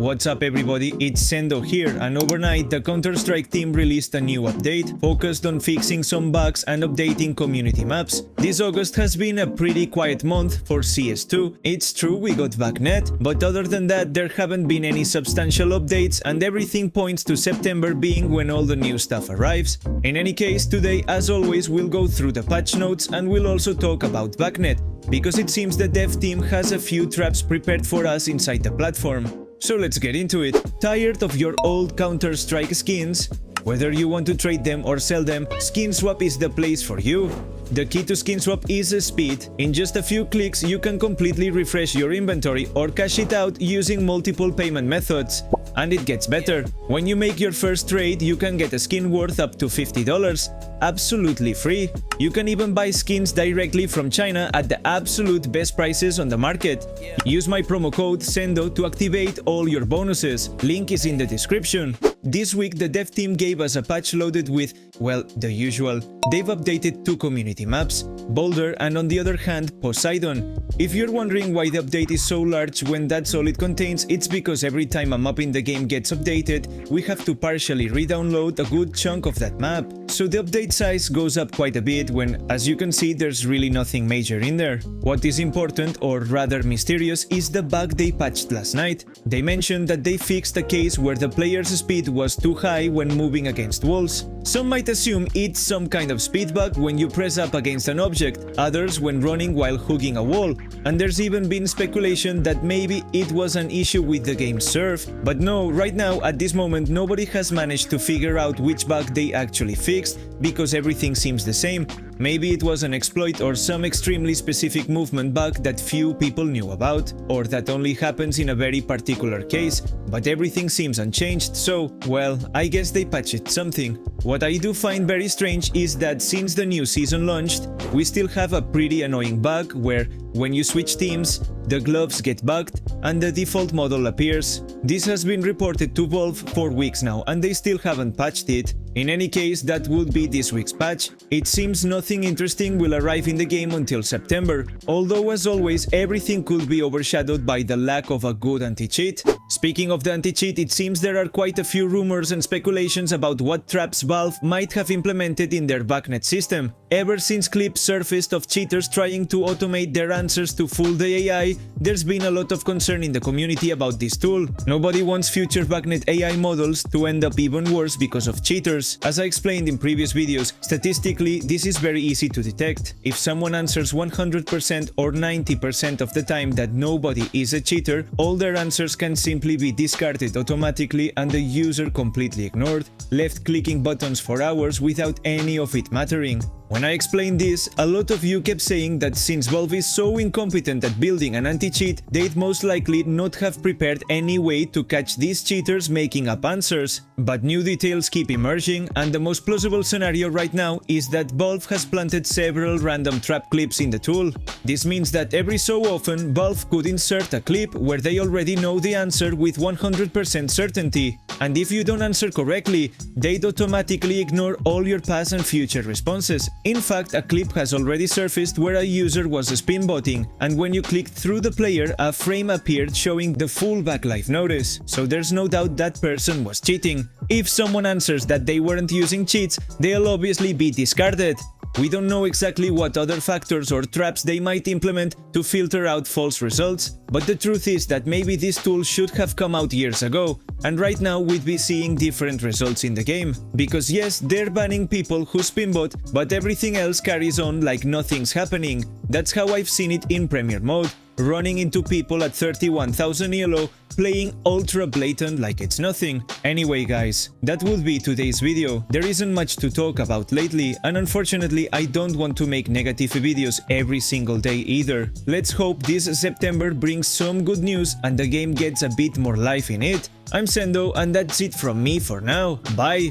What's up everybody, it's Sendoh here, and overnight the Counter-Strike team released a new update focused on fixing some bugs and updating community maps. This August has been a pretty quiet month for CS2. It's true we got VACnet, but other than that there haven't been any substantial updates and everything points to September being when all the new stuff arrives. In any case, today as always we'll go through the patch notes and we'll also talk about VACnet, because it seems the dev team has a few traps prepared for us inside the platform. So let's get into it. Tired of your old Counter-Strike skins? Whether you want to trade them or sell them, SkinSwap is the place for you. The key to SkinSwap is speed. In just a few clicks you can completely refresh your inventory or cash it out using multiple payment methods. And it gets better. When you make your first trade, you can get a skin worth up to $50, absolutely free. You can even buy skins directly from China at the absolute best prices on the market. Use my promo code sendoh to activate all your bonuses. Link is in the description. This week the dev team gave us a patch loaded with, well, the usual. They've updated two community maps, Boulder and on the other hand, Poseidon. If you're wondering why the update is so large when that's all it contains, it's because every time a map in the game gets updated, we have to partially re-download a good chunk of that map. So the update size goes up quite a bit when, as you can see, there's really nothing major in there. What is important, or rather mysterious, is the bug they patched last night. They mentioned that they fixed a case where the player's speed was too high when moving against walls. Some might assume it's some kind of speed bug when you press up against an object, others when running while hugging a wall, and there's even been speculation that maybe it was an issue with the game's serve. But no, right now at this moment nobody has managed to figure out which bug they actually fixed, because everything seems the same. Maybe it was an exploit or some extremely specific movement bug that few people knew about, or that only happens in a very particular case, but everything seems unchanged, so, well, I guess they patched something. What I do find very strange is that since the new season launched, we still have a pretty annoying bug where, when you switch teams, the gloves get bugged and the default model appears. This has been reported to Valve for weeks now and they still haven't patched it. In any case, that would be this week's patch. It seems nothing interesting will arrive in the game until September, although as always everything could be overshadowed by the lack of a good anti-cheat. Speaking of the anti-cheat, it seems there are quite a few rumors and speculations about what traps Valve might have implemented in their VACnet system. Ever since clips surfaced of cheaters trying to automate their answers to fool the AI, there's been a lot of concern in the community about this tool. Nobody wants future VACnet AI models to end up even worse because of cheaters. As I explained in previous videos, statistically this is very easy to detect. If someone answers 100% or 90% of the time that nobody is a cheater, all their answers can simply be discarded automatically and the user completely ignored, left clicking buttons for hours without any of it mattering. When I explained this, a lot of you kept saying that since Valve is so incompetent at building an anti-cheat, they'd most likely not have prepared any way to catch these cheaters making up answers. But new details keep emerging, and the most plausible scenario right now is that Valve has planted several random trap clips in the tool. This means that every so often Valve could insert a clip where they already know the answer with 100% certainty. And if you don't answer correctly, they'd automatically ignore all your past and future responses. In fact, a clip has already surfaced where a user was spinbotting, and when you clicked through the player, a frame appeared showing the full backlight notice, so there's no doubt that person was cheating. If someone answers that they weren't using cheats, they'll obviously be discarded. We don't know exactly what other factors or traps they might implement to filter out false results, but the truth is that maybe this tool should have come out years ago, and right now we'd be seeing different results in the game. Because yes, they're banning people who spinbot, but everything else carries on like nothing's happening. That's how I've seen it in Premier Mode, running into people at 31,000 ELO, playing ultra blatant like it's nothing. Anyway guys, that would be today's video. There isn't much to talk about lately, and unfortunately I don't want to make negative videos every single day either. Let's hope this September brings some good news and the game gets a bit more life in it. I'm Sendoh and that's it from me for now. Bye!